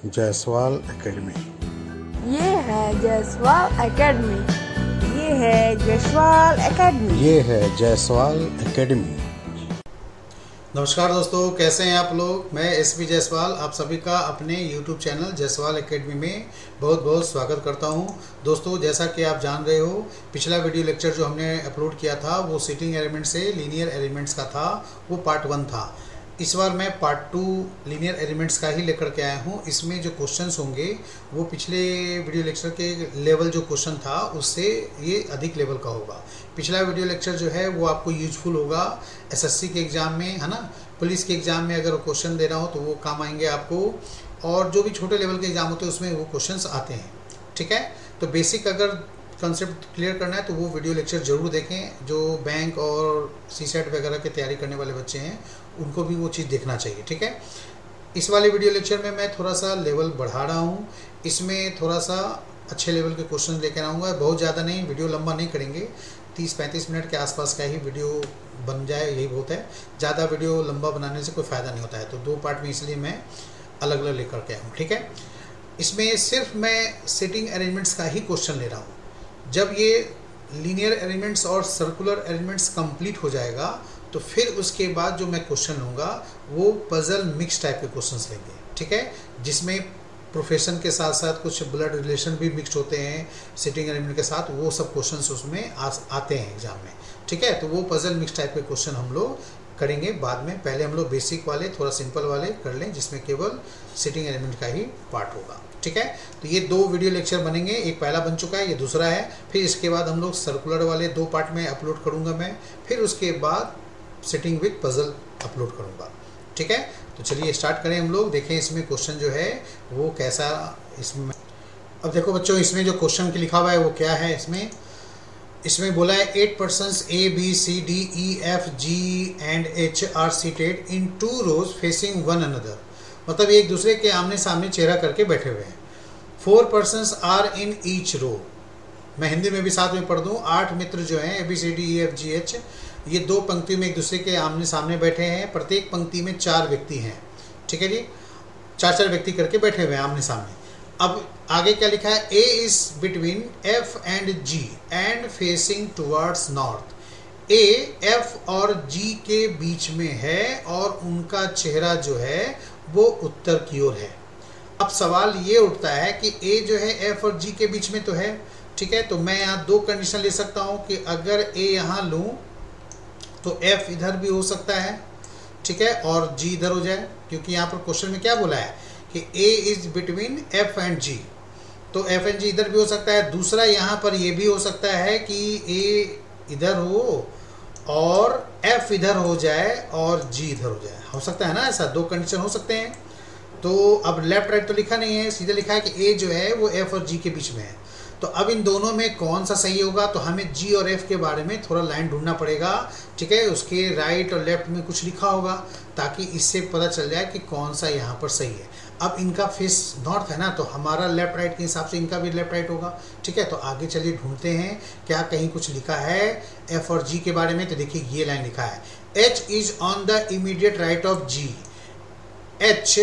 Jaiswal academy. ये है Jaiswal academy. ये है जायसवाल एकेडमी। ये है जायसवाल एकेडमी। नमस्कार दोस्तों, कैसे हैं आप लोग। मैं एसपी जायसवाल आप सभी का अपने YouTube चैनल जायसवाल एकेडमी में बहुत बहुत स्वागत करता हूं। दोस्तों, जैसा कि आप जान रहे हो, पिछला वीडियो लेक्चर जो हमने अपलोड किया था वो सीटिंग एलिमेंट से लीनियर एलिमेंट्स का था, वो पार्ट 1 था। इस बार मैं पार्ट 2 लीनियर एलिमेंट्स का ही लेकर के आया हूँ। इसमें जो क्वेश्चंस होंगे वो पिछले वीडियो लेक्चर के लेवल जो क्वेश्चन था उससे ये अधिक लेवल का होगा। पिछला वीडियो लेक्चर जो है वो आपको यूजफुल होगा एसएससी के एग्ज़ाम में, है ना। पुलिस के एग्ज़ाम में अगर क्वेश्चन देना हो तो वो काम आएंगे आपको, और जो भी छोटे लेवल के एग्ज़ाम होते हैं उसमें वो क्वेश्चंस आते हैं। ठीक है, तो बेसिक अगर कंसेप्ट क्लियर करना है तो वो वीडियो लेक्चर ज़रूर देखें। जो बैंक और सीसेट वगैरह की तैयारी करने वाले बच्चे हैं उनको भी वो चीज़ देखना चाहिए। ठीक है, इस वाले वीडियो लेक्चर में मैं थोड़ा सा लेवल बढ़ा रहा हूँ। इसमें थोड़ा सा अच्छे लेवल के क्वेश्चन लेकर आऊँगा, बहुत ज़्यादा नहीं, वीडियो लंबा नहीं करेंगे। 30-35 मिनट के आसपास का ही वीडियो बन जाए यही बहुत है। ज़्यादा वीडियो लंबा बनाने से कोई फ़ायदा नहीं होता है, तो 2 पार्ट में इसलिए मैं अलग अलग लेकर के आया हूँ। ठीक है, इसमें सिर्फ मैं सिटिंग अरेंजमेंट्स का ही क्वेश्चन ले रहा हूँ। जब ये लीनियर एलिमेंट्स और सर्कुलर एलिमेंट्स कंप्लीट हो जाएगा तो फिर उसके बाद जो मैं क्वेश्चन लूँगा वो पजल मिक्स टाइप के क्वेश्चंस लेंगे। ठीक है, जिसमें प्रोफेशन के साथ साथ कुछ ब्लड रिलेशन भी मिक्स होते हैं सिटिंग एलिमेंट के साथ, वो सब क्वेश्चंस उसमें आते हैं एग्जाम में। ठीक है, तो वो पजल मिक्स टाइप के क्वेश्चन हम लोग करेंगे बाद में। पहले हम लोग बेसिक वाले, थोड़ा सिंपल वाले कर लें जिसमें केवल सिटिंग एलिमेंट का ही पार्ट होगा। ठीक है, तो ये 2 वीडियो लेक्चर बनेंगे, एक पहला बन चुका है, ये दूसरा है। फिर इसके बाद हम लोग सर्कुलर वाले 2 पार्ट में अपलोड करूंगा मैं, फिर उसके बाद सिटिंग विद पजल अपलोड करूंगा। ठीक है, तो चलिए स्टार्ट करें हम लोग। देखें इसमें क्वेश्चन जो है वो कैसा इसमें। अब देखो बच्चों, इसमें जो क्वेश्चन लिखा हुआ है वो क्या है। इसमें बोला है 8 persons A, B, C, D, E, F, G and H are seated in 2 rows facing one another। मतलब एक दूसरे के आमने सामने चेहरा करके बैठे हुए हैं। 4 persons are in each row। मैं हिंदी में भी साथ में पढ़ दूँ। 8 मित्र जो हैं A, B, C, D, E, F, G, H, ये 2 पंक्तियों में एक दूसरे के आमने सामने बैठे हैं। प्रत्येक पंक्ति में 4 व्यक्ति हैं। ठीक है जी, 4 व्यक्ति करके बैठे हुए हैं आमने सामने। अब आगे क्या लिखा है, A is between F and G and facing towards north। A F और G के बीच में है और उनका चेहरा जो है वो उत्तर की ओर है। अब सवाल ये उठता है कि A जो है F और G के बीच में तो है। ठीक है, तो मैं यहाँ 2 कंडीशन ले सकता हूँ कि अगर A यहाँ लूँ तो F इधर भी हो सकता है, ठीक है, और G इधर हो जाए, क्योंकि यहाँ पर क्वेश्चन में क्या बोला है कि A is between F and G, तो F एंड G इधर भी हो सकता है। दूसरा यहाँ पर ये भी हो सकता है कि A इधर हो और F इधर हो जाए और G इधर हो जाए, हो सकता है ना, ऐसा 2 कंडीशन हो सकते हैं। तो अब लेफ्ट राइट तो लिखा नहीं है, सीधे लिखा है कि A जो है वो F और G के बीच में है। तो अब इन दोनों में कौन सा सही होगा, तो हमें G और F के बारे में थोड़ा लाइन ढूंढना पड़ेगा। ठीक है, उसके राइट और लेफ्ट में कुछ लिखा होगा ताकि इससे पता चल जाए कि कौन सा यहाँ पर सही है। अब इनका फेस नॉर्थ है ना, तो हमारा लेफ्ट राइट के हिसाब से इनका भी लेफ्ट राइट होगा। ठीक है, तो आगे चलिए ढूंढते हैं क्या कहीं कुछ लिखा है F और G के बारे में। तो देखिए ये लाइन लिखा है, H is on the immediate right of G। H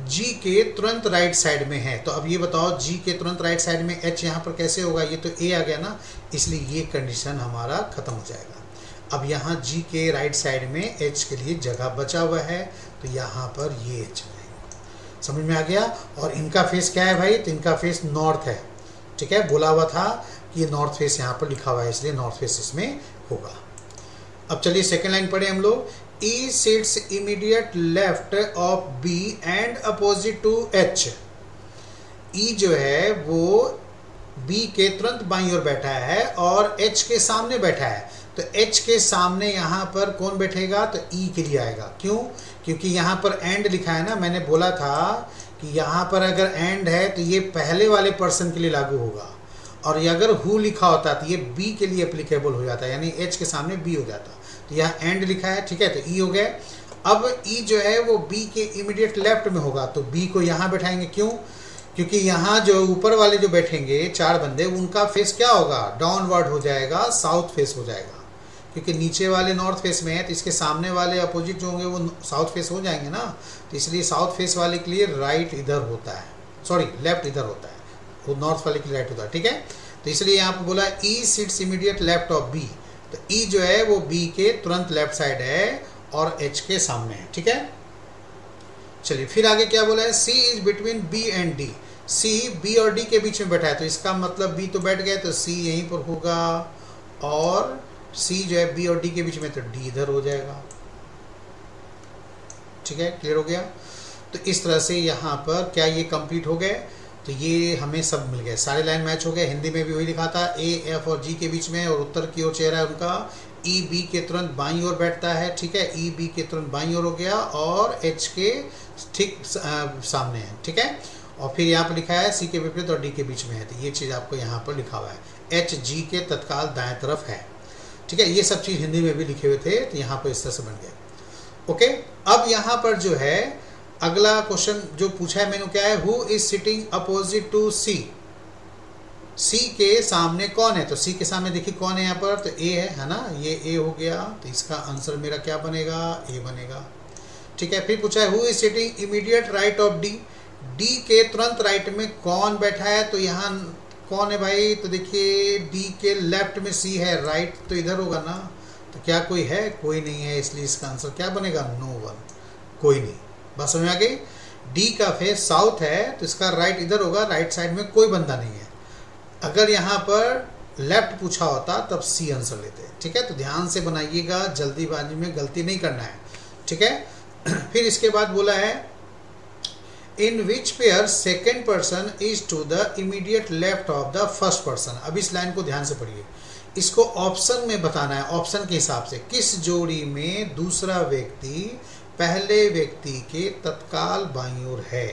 G के तुरंत राइट साइड में है। तो अब ये बताओ G के तुरंत राइट साइड में H यहाँ पर कैसे होगा, ये तो A आ गया ना, इसलिए ये कंडीशन हमारा खत्म हो जाएगा। अब यहाँ G के राइट साइड में H के लिए जगह बचा हुआ है, तो यहाँ पर ये H रहेगा। समझ में आ गया। और इनका फेस क्या है भाई, तो इनका फेस नॉर्थ है। ठीक है, बोला हुआ था कि ये नॉर्थ फेस यहाँ पर लिखा हुआ है, इसलिए नॉर्थ फेस इसमें होगा। अब चलिए सेकेंड लाइन पढ़े हम लोग। E sits immediate left of B and opposite to H। E जो है वो B के तुरंत बाईं ओर बैठा है और H के सामने बैठा है। तो H के सामने यहाँ पर कौन बैठेगा, तो E के लिए आएगा। क्यों, क्योंकि यहाँ पर एंड लिखा है ना। मैंने बोला था कि यहाँ पर अगर एंड है तो ये पहले वाले पर्सन के लिए लागू होगा, और ये अगर हु लिखा होता तो ये B के लिए एप्लीकेबल हो जाता, यानी H के सामने B हो जाता। तो यहाँ एंड लिखा है, ठीक है, तो E हो गया। अब E जो है वो B के इमीडिएट लेफ्ट में होगा, तो B को यहाँ बैठाएंगे। क्यों, क्योंकि यहाँ जो ऊपर वाले जो बैठेंगे 4 बंदे, उनका फेस क्या होगा, डाउनवर्ड हो जाएगा, साउथ फेस हो जाएगा। क्योंकि नीचे वाले नॉर्थ फेस में है तो इसके सामने वाले अपोजिट जो होंगे वो साउथ फेस हो जाएंगे ना, तो इसलिए साउथ फेस वाले के लिए राइट इधर होता है, सॉरी लेफ्ट इधर होता है, वो नॉर्थ वाले के लिए राइट होता है। ठीक है, तो इसलिए यहाँ पे बोला E sits immediate left of B, तो ई जो है वो बी के तुरंत लेफ्ट साइड है और एच के सामने है। ठीक है, चलिए फिर आगे क्या बोला है, C is between B and D, C B और डी के बीच में बैठा है, तो इसका मतलब बी तो बैठ गया तो सी यहीं पर होगा, और सी जो है बी और डी के बीच में तो डी इधर हो जाएगा। ठीक है, क्लियर हो गया। तो इस तरह से यहाँ पर क्या ये कंप्लीट हो गए, तो ये हमें सब मिल गए, सारे लाइन मैच हो गए। हिंदी में भी वही लिखा था, ए एफ और जी के बीच में और उत्तर की ओर चेहरा है उनका, ई बी के तुरंत बाईं ओर बैठता है। ठीक है, ई बी के तुरंत बाईं ओर हो गया और एच के ठीक सामने है। ठीक है, और फिर यहाँ पर लिखा है सी के विपरीत और डी के बीच में है, तो ये चीज़ आपको यहाँ पर लिखा हुआ है, एच जी के तत्काल दाएं तरफ है। ठीक है, ये सब चीज़ हिंदी में भी लिखे हुए थे, तो यहाँ पर इस तरह से बन गए। ओके, अब यहाँ पर जो है अगला क्वेश्चन जो पूछा है मैंने क्या है, who is sitting opposite to C, C के सामने कौन है, तो सी के सामने देखिए कौन है यहाँ पर, तो ए है ना, ये ए हो गया, तो इसका आंसर मेरा क्या बनेगा, ए बनेगा। ठीक है, फिर पूछा है who is sitting immediate right of D, D के तुरंत राइट में कौन बैठा है, तो यहाँ कौन है भाई, तो देखिए डी के लेफ्ट में सी है, राइट तो इधर होगा ना, तो क्या कोई है, कोई नहीं है, इसलिए इसका आंसर क्या बनेगा, नो वन, कोई नहीं। बात समझ में आ गई। डी का फेस साउथ है तो इसका राइट इधर होगा, राइट साइड में कोई बंदा नहीं है। अगर यहाँ पर लेफ्ट पूछा होता तब सी आंसर लेते। ठीक है, तो ध्यान से बनाइएगा, जल्दीबाजी में गलती नहीं करना है। ठीक है, फिर इसके बाद बोला है in which pair second person is to the immediate left of the first person. अब इस लाइन को ध्यान से पढ़िए, इसको ऑप्शन में बताना है, ऑप्शन के हिसाब से किस जोड़ी में दूसरा व्यक्ति पहले व्यक्ति के तत्काल बाईं ओर है।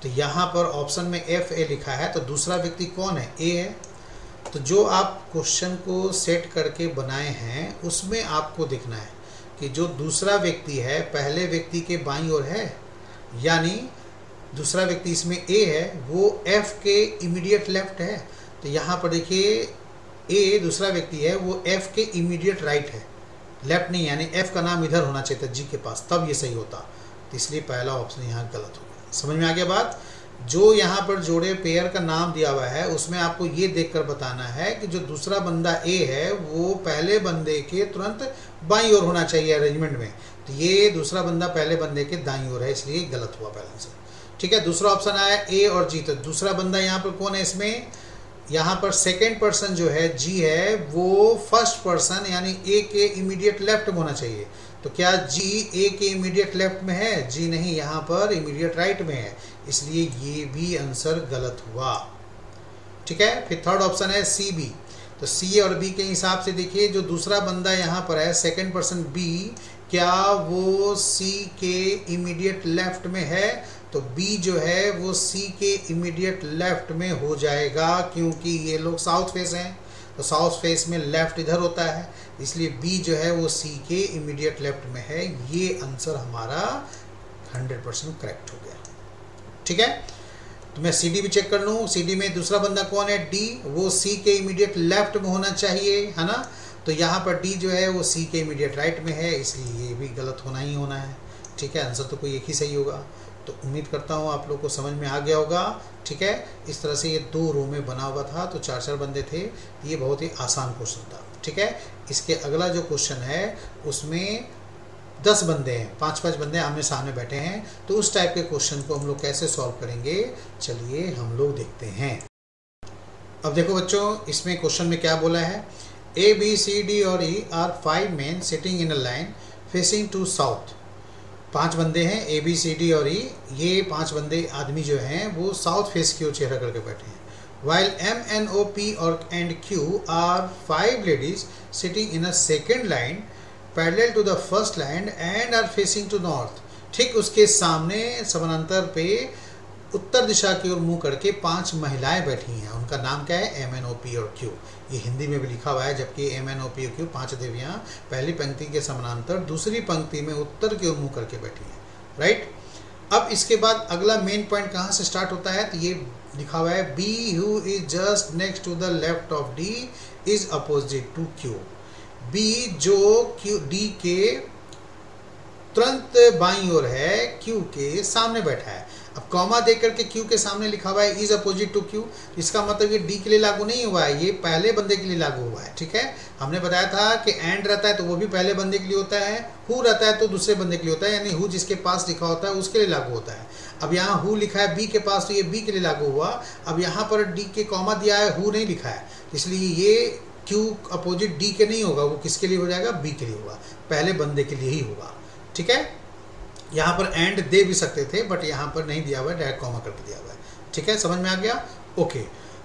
तो यहाँ पर ऑप्शन में एफ ए लिखा है, तो दूसरा व्यक्ति कौन है, ए है। तो जो आप क्वेश्चन को सेट करके बनाए हैं उसमें आपको देखना है कि जो दूसरा व्यक्ति है पहले व्यक्ति के बाईं ओर है, यानी दूसरा व्यक्ति इसमें ए है वो एफ के इमीडिएट लेफ्ट है। तो यहाँ पर देखिए ए दूसरा व्यक्ति है वो एफ के इमीडिएट राइट है, लेफ्ट नहीं, यानी एफ का नाम इधर होना चाहिए था जी के पास, तब ये सही होता। तो इसलिए पहला ऑप्शन यहाँ गलत हो गया। समझ में आ गया बात। जो यहाँ पर जोड़े पेयर का नाम दिया हुआ है उसमें आपको ये देखकर बताना है कि जो दूसरा बंदा ए है वो पहले बंदे के तुरंत बाईं ओर होना चाहिए अरेंजमेंट में, तो ये दूसरा बंदा पहले बंदे के दाईं ओर है, इसलिए गलत हुआ पहले से। ठीक है, दूसरा ऑप्शन आया ए और जी, तो दूसरा बंदा यहाँ पर कौन है, इसमें यहाँ पर सेकेंड पर्सन जो है जी है वो फर्स्ट पर्सन यानी ए के इमीडिएट लेफ्ट में होना चाहिए। तो क्या जी ए के इमीडिएट लेफ्ट में है, जी नहीं, यहाँ पर इमीडिएट राइट में है, इसलिए ये भी आंसर गलत हुआ। ठीक है, फिर थर्ड ऑप्शन है सी बी, तो सी और बी के हिसाब से देखिए जो दूसरा बंदा यहाँ पर है सेकेंड पर्सन बी, क्या वो सी के इमीडिएट लेफ्ट में है, तो बी जो है वो सी के इमीडिएट लेफ्ट में हो जाएगा, क्योंकि ये लोग साउथ फेस हैं, तो साउथ फेस में लेफ्ट इधर होता है, इसलिए बी जो है वो सी के इमीडिएट लेफ्ट में है। ये आंसर हमारा 100% करेक्ट हो गया। ठीक है, तो मैं सी डी भी चेक कर लूँ, सी डी में दूसरा बंदा कौन है, डी, वो सी के इमीडिएट लेफ्ट में होना चाहिए, है ना, तो यहाँ पर डी जो है वो सी के इमीडिएट राइट में है, इसलिए ये भी गलत होना ही होना है। ठीक है, आंसर तो कोई एक ही सही होगा। तो उम्मीद करता हूँ आप लोग को समझ में आ गया होगा। ठीक है, इस तरह से ये 2 रो में बना हुआ था, तो 4-4 बंदे थे, ये बहुत ही आसान क्वेश्चन था। ठीक है, इसके अगला जो क्वेश्चन है उसमें 10 बंदे हैं, 5-5 बंदे आमने सामने बैठे हैं, तो उस टाइप के क्वेश्चन को हम लोग कैसे सॉल्व करेंगे, चलिए हम लोग देखते हैं। अब देखो बच्चों, इसमें क्वेश्चन में क्या बोला है, ए बी सी डी और E are 5 men sitting in a line facing to south. 5 बंदे हैं, ए बी सी डी और ई, ये 5 बंदे आदमी जो हैं वो साउथ फेस की ओर चेहरा करके बैठे हैं। While M N O P और and Q R 5 ladies sitting in a second line parallel to the first line and are facing to north. ठीक उसके सामने समानांतर पे उत्तर दिशा की ओर मुंह करके 5 महिलाएं बैठी हैं, उनका नाम क्या है, एम एन ओ पी और क्यू। ये हिंदी में भी लिखा हुआ है, जबकि एम एन ओ पी और क्यू 5 देवियां पहली पंक्ति के समानांतर दूसरी पंक्ति में उत्तर की ओर मुंह करके बैठी हैं। राइट, अब इसके बाद अगला मेन पॉइंट कहाँ से स्टार्ट होता है, तो ये लिखा हुआ है B who is just next to the left of D is opposite to Q. B जो क्यू डी के तुरंत बाईं ओर है, क्यू के सामने बैठा है। अब कॉमा देख करके क्यू के सामने लिखा हुआ है इज अपोजिट टू क्यू, इसका मतलब ये डी के लिए लागू नहीं हुआ है, ये पहले बंदे के लिए लागू हुआ है। ठीक है, हमने बताया था कि एंड रहता है तो वो भी पहले बंदे के लिए होता है, हु रहता है तो दूसरे बंदे के लिए होता है, यानी हु जिसके पास लिखा होता है उसके लिए लागू होता है। अब यहाँ हु लिखा है बी के पास तो ये बी के लिए लागू हुआ। अब यहाँ पर डी के कॉमा दिया है, हु नहीं लिखा है, इसलिए ये क्यू अपोजिट डी के नहीं होगा, वो किसके लिए हो जाएगा, बी के लिए होगा, पहले बंदे के लिए ही होगा। ठीक है, यहाँ पर एंड दे भी सकते थे बट यहाँ पर नहीं दिया हुआ है, डायरेक्ट कॉमा करके दिया हुआ है। ठीक है, समझ में आ गया? ओके,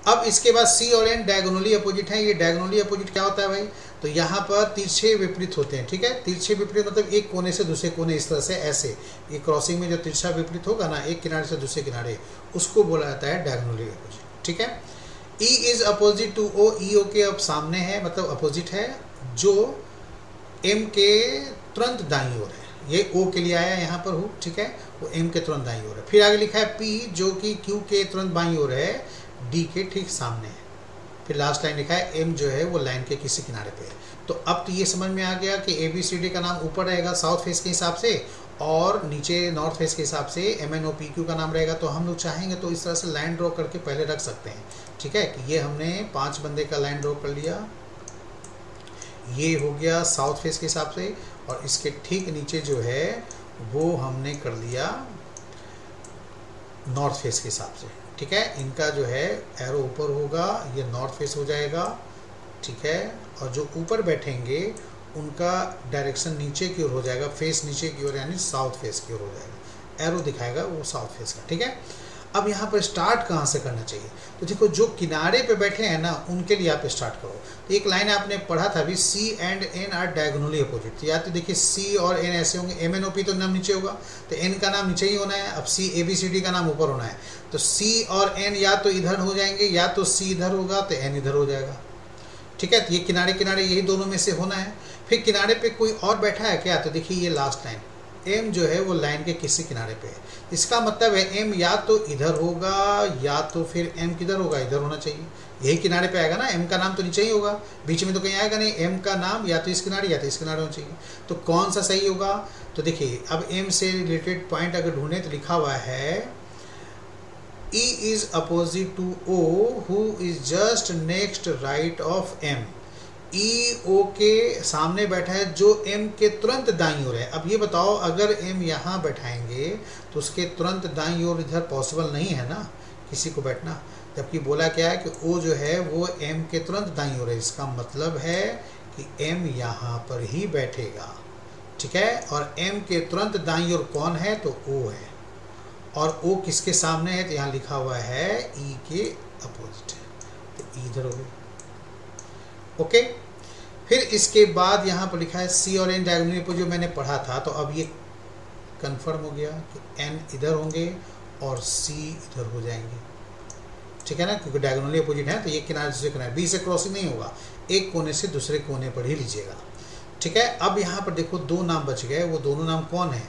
अब इसके बाद सी और एन डायगोनली अपोजिट है। ये डायगोनली अपोजिट क्या होता है भाई? तो यहाँ पर तिरछे विपरीत होते हैं। ठीक है, तिरछे विपरीत मतलब एक कोने से दूसरे कोने, इस तरह से ऐसे ये क्रॉसिंग में जो तिरछा विपरीत होगा ना, एक किनारे से दूसरे किनारे, उसको बोला जाता है डायगोनली अपोजिट। ठीक है, E is opposite to O, E O के अब सामने है मतलब अपोजिट है, जो एम के तुरंत दाईं ओर है। ये ओ के लिए आया यहाँ पर हूँ। ठीक है, वो एम के तुरंत दाईं ओर है। फिर आगे लिखा है पी जो कि क्यू के तुरंत बाईं ओर है, डी के ठीक सामने है। फिर लास्ट लाइन लिखा है एम जो है वो लाइन के किसी किनारे पे है। तो अब तो ये समझ में आ गया कि ए बी सी डी का नाम ऊपर रहेगा साउथ फेस के हिसाब से और नीचे नॉर्थ फेस के हिसाब से M N O P Q का नाम रहेगा। तो हम लोग चाहेंगे तो इस तरह से लाइन ड्रॉ करके पहले रख सकते हैं। ठीक है, कि ये हमने 5 बंदे का लाइन ड्रॉ कर लिया, ये हो गया साउथ फेस के हिसाब से, और इसके ठीक नीचे जो है वो हमने कर लिया नॉर्थ फेस के हिसाब से। ठीक है, इनका जो है एरो ऊपर होगा, ये नॉर्थ फेस हो जाएगा। ठीक है, और जो ऊपर बैठेंगे उनका डायरेक्शन नीचे की ओर हो जाएगा, फेस नीचे की ओर, यानी साउथ फेस की ओर हो जाएगा, एरो दिखाएगा वो साउथ फेस का। ठीक है, अब यहाँ पर स्टार्ट कहाँ से करना चाहिए? तो देखो जो किनारे पे बैठे हैं ना उनके लिए आप स्टार्ट करो। तो एक लाइन आपने पढ़ा था अभी, C and N are diagonally opposite. तो या तो देखिए सी और एन ऐसे होंगे, एम एन ओ पी तो नाम नीचे होगा, तो एन का नाम नीचे ही होना है। अब सी ए बी सी डी का नाम ऊपर होना है, तो सी और एन या तो इधर हो जाएंगे, या तो सी इधर होगा तो एन इधर हो जाएगा। ठीक है, तो ये किनारे किनारे यही दोनों में से होना है। फिर किनारे पे कोई और बैठा है क्या? तो देखिए ये लास्ट लाइन, एम जो है वो लाइन के किसी किनारे पे है, इसका मतलब है एम या तो इधर होगा या तो फिर एम किधर होगा, इधर होना चाहिए, यही किनारे पे आएगा ना। एम का नाम तो नीचे ही होगा, बीच में तो कहीं आएगा नहीं। एम का नाम या तो इस किनारे या तो इस किनारे होना चाहिए। तो कौन सा सही होगा? तो देखिए अब एम से रिलेटेड पॉइंट अगर ढूंढे तो लिखा हुआ है E is opposite to O who is just next right of M. E O के सामने बैठा है जो एम के तुरंत दाईं ओर है। अब ये बताओ अगर एम यहाँ बैठाएंगे तो उसके तुरंत दाईं ओर इधर पॉसिबल नहीं है ना किसी को बैठना, जबकि बोला क्या है कि ओ जो है वो एम के तुरंत दाईं ओर है। इसका मतलब है कि एम यहाँ पर ही बैठेगा। ठीक है, और एम के तुरंत दाईं ओर कौन है? तो ओ है, और ओ किसके सामने है? तो यहाँ लिखा हुआ है ई के अपोजिट है, तो इधर हो गया। ओके, फिर इसके बाद यहाँ पर लिखा है सी और एन डायगोनली अपोजिट, जो मैंने पढ़ा था। तो अब ये कंफर्म हो गया कि एन इधर होंगे और सी इधर हो जाएंगे। ठीक है ना, क्योंकि डायगोनली अपोजिट है तो ये किनारे दूसरे किनारे, बी से क्रॉसिंग नहीं होगा, एक कोने से दूसरे कोने पर ही लीजिएगा। ठीक है, अब यहाँ पर देखो 2 नाम बच गए, वो दोनों नाम कौन है?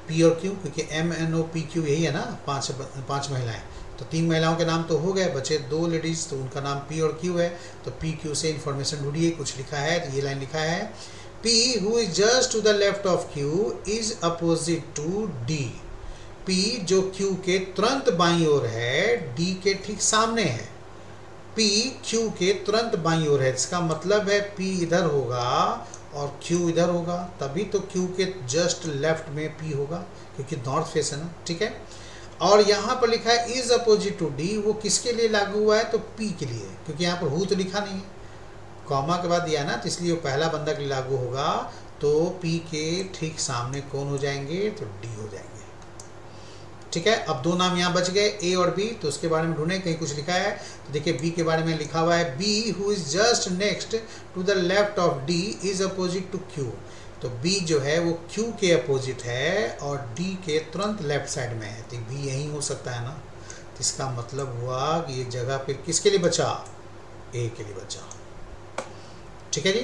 पी और क्यू, क्योंकि M N O P Q यही है ना, 5 महिलाएं, तो 3 महिलाओं के नाम तो हो गए, बचे 2 लेडीज, तो उनका नाम पी और क्यू है। तो पी क्यू से इन्फॉर्मेशन ढूंढिए, कुछ लिखा है तो ये लाइन लिखा है P who is just to the left of Q is opposite to D. P जो क्यू के तुरंत बाईं ओर है, डी के ठीक सामने है। पी क्यू के तुरंत बाईं ओर है, इसका मतलब है पी इधर होगा और क्यू इधर होगा, तभी तो क्यू के जस्ट लेफ्ट में पी होगा, क्योंकि नॉर्थ फेस है ना। ठीक है, और यहाँ पर लिखा है इज अपोजिट टू डी, वो किसके लिए लागू हुआ है? तो पी के लिए, क्योंकि यहाँ पर हु तो लिखा नहीं है, कॉमा के बाद दिया ना, तो इसलिए वो पहला बंदा के लिए लागू होगा। तो पी के ठीक सामने कौन हो जाएंगे? तो डी हो जाएंगे। ठीक है, अब 2 नाम यहाँ बच गए, ए और बी, तो उसके बारे में ढूंढे, कहीं कुछ लिखा है तो देखिए बी के बारे में लिखा हुआ है B who is just next to the left of D is opposite to Q. तो बी जो है वो क्यू के अपोजिट है और डी के तुरंत लेफ्ट साइड में है, तो बी यही हो सकता है ना। तो इसका मतलब हुआ कि ये जगह फिर किसके लिए बचा? ए के लिए बचा। ठीक है जी,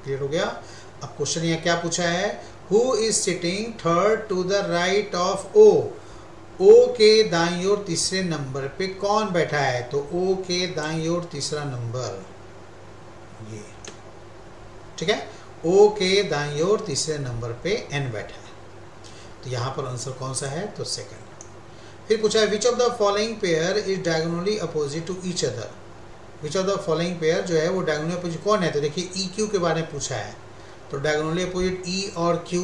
क्लियर हो गया। अब क्वेश्चन यहाँ क्या पूछा है? Who is sitting third to the right of O. O के दाईं ओर तीसरे नंबर पे कौन बैठा है? तो ओ के दाईं ओर तीसरा नंबर ये। ठीक है, ओ के दाईं ओर तीसरे नंबर पे एन बैठा है, तो यहाँ पर आंसर कौन सा है, तो सेकंड। फिर पूछा है which of the following pair is diagonally opposite to each other. Which of the following pair जो है वो डायगोनली अपोजिट कौन है, तो देखिए ई क्यू के बारे में पूछा है, तो डायगोनली अपोजिट ई और क्यू,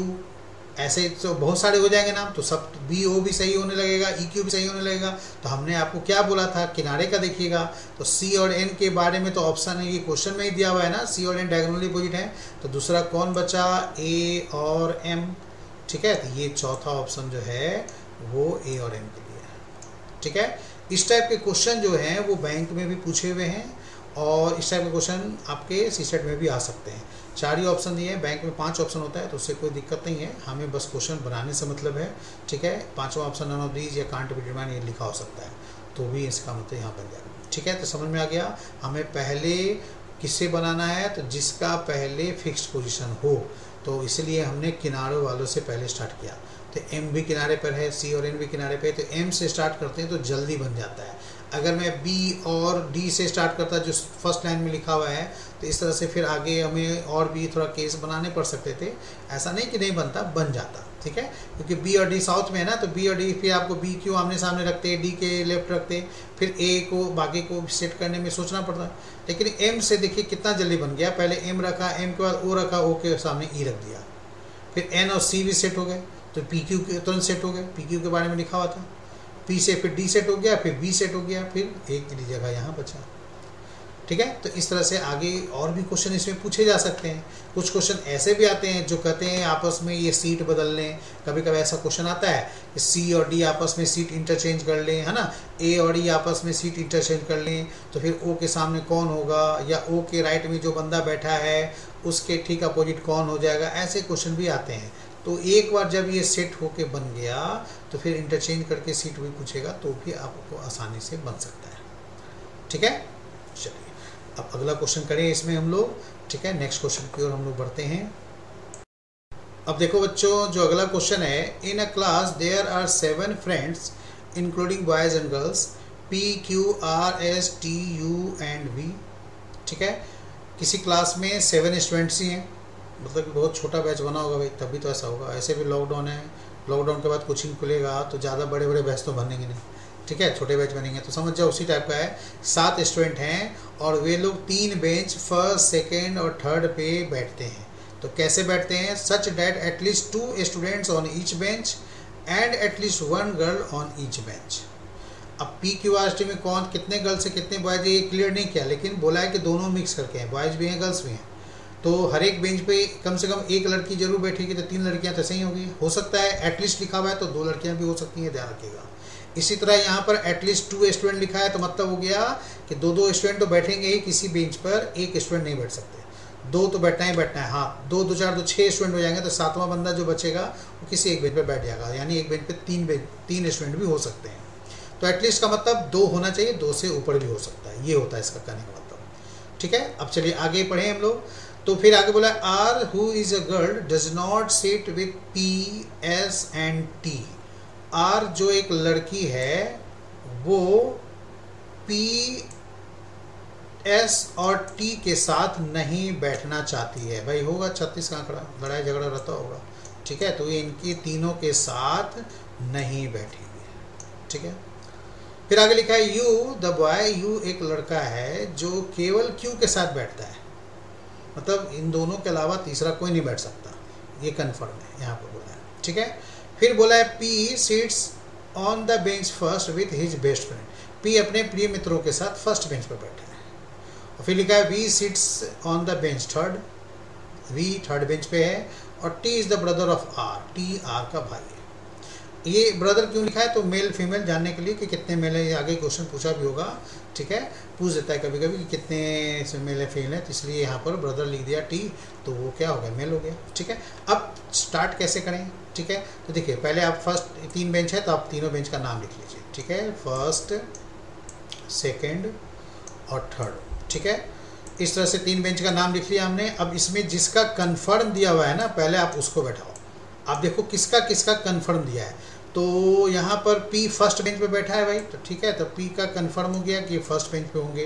ऐसे तो बहुत सारे हो जाएंगे नाम, तो सब बी ओ भी सही होने लगेगा, ई क्यू भी सही होने लगेगा। तो हमने आपको क्या बोला था, किनारे का देखिएगा, तो सी और एन के बारे में तो ऑप्शन है, ये क्वेश्चन में ही दिया हुआ है ना, सी और एन डायगोनली अपोजिट है, तो दूसरा कौन बचा, ए और एम, ठीक है, तो ये चौथा ऑप्शन जो है वो ए और एम के लिए है, ठीक है। इस टाइप के क्वेश्चन जो हैं वो बैंक में भी पूछे हुए हैं, और इस टाइप के क्वेश्चन आपके सीसेट में भी आ सकते हैं। 4 ही ऑप्शन दिए हैं, बैंक में 5 ऑप्शन होता है, तो उससे कोई दिक्कत नहीं है, हमें बस क्वेश्चन बनाने से मतलब है, ठीक है। 5वां ऑप्शन नन ऑफ दीज या कांट बी डिटरमाइंड ये लिखा हो सकता है, तो भी इसका मतलब यहाँ बन जाएगा, ठीक है। तो समझ में आ गया, हमें पहले किससे बनाना है, तो जिसका पहले फिक्स्ड पोजीशन हो, तो इसलिए हमने किनारों वालों से पहले स्टार्ट किया। तो एम भी किनारे पर है, सी और एन भी किनारे पे है, तो एम से स्टार्ट करते हैं तो जल्दी बन जाता है। अगर मैं बी और डी से स्टार्ट करता जो फर्स्ट लाइन में लिखा हुआ है, तो इस तरह से फिर आगे हमें और भी थोड़ा केस बनाने पड़ सकते थे, ऐसा नहीं कि नहीं बनता, बन जाता, ठीक है। क्योंकि बी और डी साउथ में है ना, तो बी और डी फिर आपको बी क्यू आमने सामने रखते, डी के लेफ्ट रखते, फिर ए को बाकी को सेट करने में सोचना पड़ता। लेकिन एम से देखिए कितना जल्दी बन गया, पहले एम रखा, एम के बाद ओ रखा, ओ के सामने ई रख दिया, फिर एन और सी भी सेट हो गए, तो पी क्यू के तुरंत सेट हो गए, पी क्यू के बारे में लिखा हुआ था, पी से फिर डी सेट हो गया, फिर बी सेट हो गया, फिर एक की जगह यहाँ बचा, ठीक है। तो इस तरह से आगे और भी क्वेश्चन इसमें पूछे जा सकते हैं। कुछ क्वेश्चन ऐसे भी आते हैं जो कहते हैं आपस में ये सीट बदल लें, कभी कभी ऐसा क्वेश्चन आता है कि सी और डी आपस में सीट इंटरचेंज कर लें, है ना, ए और ई आपस में सीट इंटरचेंज कर लें, तो फिर ओ के सामने कौन होगा, या ओ के राइट में जो बंदा बैठा है उसके ठीक अपोजिट कौन हो जाएगा, ऐसे क्वेश्चन भी आते हैं। तो एक बार जब ये सेट होके बन गया तो फिर इंटरचेंज करके सीट भी पूछेगा तो भी आपको आसानी से बन सकता है, ठीक है। चलिए अब अगला क्वेश्चन करें इसमें हम लोग, ठीक है। नेक्स्ट क्वेश्चन की ओर हम लोग बढ़ते हैं। अब देखो बच्चों, जो अगला क्वेश्चन है, in a class there are 7 friends including boys and girls, P Q R S T U and V, ठीक है। किसी क्लास में 7 स्टूडेंट्स ही हैं, मतलब बहुत छोटा बैच बना होगा भाई, तभी तो ऐसा होगा। ऐसे भी लॉकडाउन है, लॉकडाउन के बाद कोचिंग खुलेगा तो ज़्यादा बड़े बड़े बैच तो बनेंगे नहीं, ठीक है, छोटे बैच बनेंगे, तो समझ जाओ उसी टाइप का है। 7 स्टूडेंट हैं और वे लोग 3 बेंच फर्स्ट, सेकेंड और थर्ड पे बैठते हैं। तो कैसे बैठते हैं, such that at least 2 students on each bench and at least 1 girl on each bench. अब पी क्यू आर टी में कौन कितने गर्ल्स से कितने बॉयज, ये क्लियर नहीं किया, लेकिन बोला है कि दोनों मिक्स करके हैं, बॉयज भी हैं गर्ल्स भी हैं। तो हर एक बेंच पे कम से कम 1 लड़की जरूर बैठेगी, तो 3 लड़कियां तो सही होगी। हो सकता है एटलीस्ट लिखा हुआ है तो 2 लड़कियां भी हो सकती हैं, ध्यान रखिएगा। इसी तरह यहाँ पर एटलीस्ट 2 स्टूडेंट लिखा है, तो मतलब हो गया कि 2 स्टूडेंट तो बैठेंगे ही किसी बेंच पर, 1 स्टूडेंट नहीं बैठ सकते, 2 तो बैठना ही बैठना है। हाँ, 2 2 4 2 6 स्टूडेंट हो जाएंगे, तो 7वां बंदा जो बचेगा वो किसी एक बेंच पर बैठ जाएगा, यानी एक बेंच पे 3 स्टूडेंट भी हो सकते हैं। तो एटलीस्ट का मतलब 2 होना चाहिए, 2 से ऊपर भी हो सकता है, ये होता है इसका कहने का मतलब, ठीक है। अब चलिए आगे पढ़ें हम लोग। तो फिर आगे बोला R who is a girl does not sit with P S and T. R जो एक लड़की है वो पी एस और टी के साथ नहीं बैठना चाहती है। भाई होगा 36 का आंकड़ा, लड़ाई झगड़ा रहता होगा, ठीक है। तो ये इनकी तीनों के साथ नहीं बैठेगी, ठीक है। फिर आगे लिखा है यू द बॉय, यू एक लड़का है जो केवल क्यू के साथ बैठता है, मतलब इन दोनों के अलावा तीसरा कोई नहीं बैठ सकता, ये कन्फर्म है यहाँ पर बोला है, ठीक है। फिर बोला है P seats on the bench first with his best friend. P अपने प्रिय मित्रों के साथ फर्स्ट बेंच पर बैठा है। और फिर लिखा है V sits on the bench third, V third bench पे है। और T is the brother of R, T R का भाई है। ये ब्रदर क्यों लिखा है, तो मेल फीमेल जानने के लिए कि कितने मेल है, आगे क्वेश्चन पूछा भी होगा, ठीक है, पूछ देता है कभी कभी कि कितने मेल है फीमेल है, तो इसलिए यहाँ पर ब्रदर लिख दिया टी, तो वो क्या हो गया, मेल हो गया, ठीक है। अब स्टार्ट कैसे करें, ठीक है। तो देखिए पहले आप फर्स्ट 3 बेंच है तो आप तीनों बेंच का नाम लिख लीजिए, ठीक है, फर्स्ट, सेकेंड और थर्ड, ठीक है। इस तरह से 3 बेंच का नाम लिख लिया हमने। अब इसमें जिसका कन्फर्म दिया हुआ है ना, पहले आप उसको बैठाओ। आप देखो किसका किसका कन्फर्म दिया है। तो यहाँ पर P फर्स्ट बेंच पे बैठा है भाई, तो ठीक है, तो P का कन्फर्म हो गया कि फर्स्ट बेंच पे होंगे।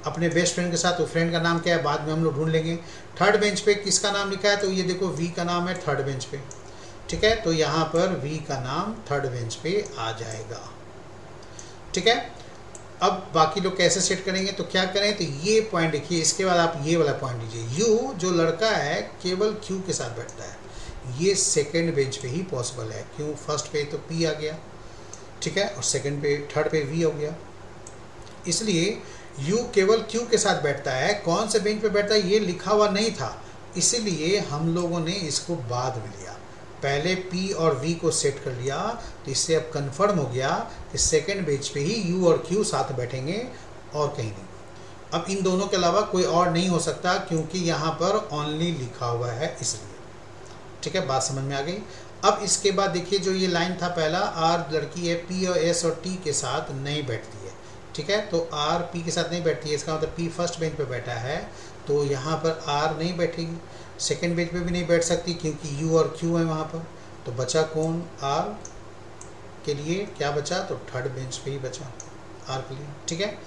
अपने बेस्ट फ्रेंड के साथ, तो फ्रेंड का नाम क्या है बाद में हम लोग ढूंढ लेंगे। थर्ड बेंच पे किसका नाम लिखा है, तो ये देखो वी का नाम है थर्ड बेंच पे, ठीक है। तो यहाँ पर वी का नाम थर्ड बेंच पे आ जाएगा, ठीक है। अब बाकी लोग कैसे सेट करेंगे, तो क्या करें, तो ये पॉइंट देखिए, इसके बाद आप ये वाला पॉइंट लीजिए। यू जो लड़का है केवल क्यू के साथ बैठता है, ये सेकेंड बेंच पे ही पॉसिबल है। क्यों, फर्स्ट पे तो पी आ गया, ठीक है, और सेकेंड पे थर्ड पे वी हो गया, इसलिए यू केवल क्यू के साथ बैठता है। कौन से बेंच पे बैठता है ये लिखा हुआ नहीं था, इसीलिए हम लोगों ने इसको बाद में लिया। पहले पी और वी को सेट कर लिया, तो इससे अब कंफर्म हो गया कि सेकेंड बेंच पे ही यू और क्यू साथ बैठेंगे और कहीं नहीं। अब इन दोनों के अलावा कोई और नहीं हो सकता, क्योंकि यहाँ पर ओनली लिखा हुआ है इसलिए, ठीक है। बात समझ में आ गई। अब इसके बाद देखिए जो ये लाइन था पहला, आर लड़की है पी और एस और टी के साथ नहीं बैठती है, ठीक है। तो आर पी के साथ नहीं बैठती है, इसका मतलब पी फर्स्ट बेंच पे बैठा है, तो यहाँ पर आर नहीं बैठेगी। सेकेंड बेंच पे भी नहीं बैठ सकती क्योंकि यू और क्यू है वहाँ पर, तो बचा कौन, आर के लिए क्या बचा, तो थर्ड बेंच पे ही बचा आर के लिए, ठीक है।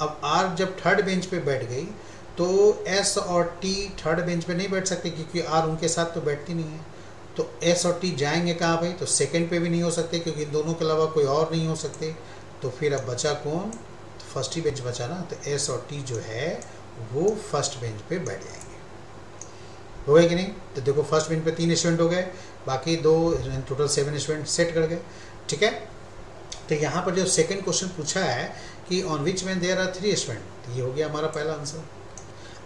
अब आर जब थर्ड बेंच पे बैठ गई तो एस और टी थर्ड बेंच पे नहीं बैठ सकते क्योंकि आर उनके साथ तो बैठती नहीं है। तो एस और टी जाएंगे कहाँ पे, तो सेकेंड पे भी नहीं हो सकते क्योंकि इन दोनों के अलावा कोई और नहीं हो सकते। तो फिर अब बचा कौन, तो फर्स्ट ही बेंच बचा ना, तो एस और टी जो है वो फर्स्ट बेंच पे बैठ जाएंगे। हो गए कि नहीं, तो देखो फर्स्ट बेंच पे 3 स्टूडेंट हो गए, बाकी 2 टोटल 7 स्टूडेंट सेट कर गए, ठीक है। तो यहाँ पर जो सेकंड क्वेश्चन पूछा है कि on which man there are 3 student, तो ये हो गया हमारा पहला आंसर।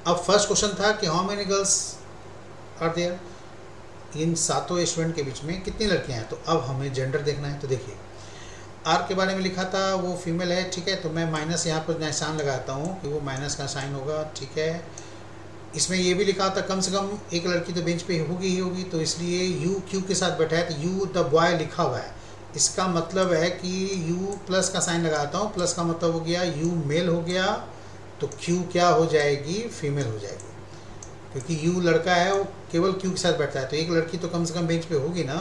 अब फर्स्ट क्वेश्चन था कि how many girls are there, in 7 student के बीच में कितनी लड़कियां हैं। तो अब हमें जेंडर देखना है, तो देखिए आर के बारे में लिखा था वो फीमेल है, ठीक है। तो मैं माइनस यहाँ पर निशान लगाता हूँ कि वो माइनस का साइन होगा, ठीक है। इसमें ये भी लिखा था कम से कम एक लड़की तो बेंच पे होगी ही होगी, तो इसलिए यू क्यू के साथ बैठा है, तो यू द बॉय लिखा हुआ है, इसका मतलब है कि यू प्लस का साइन लगाता हूँ, प्लस का मतलब हो गया यू मेल हो गया, तो क्यू क्या हो जाएगी, फीमेल हो जाएगी, क्योंकि यू लड़का है वो केवल क्यू के साथ बैठता है, तो एक लड़की तो कम से कम बेंच पे होगी ना,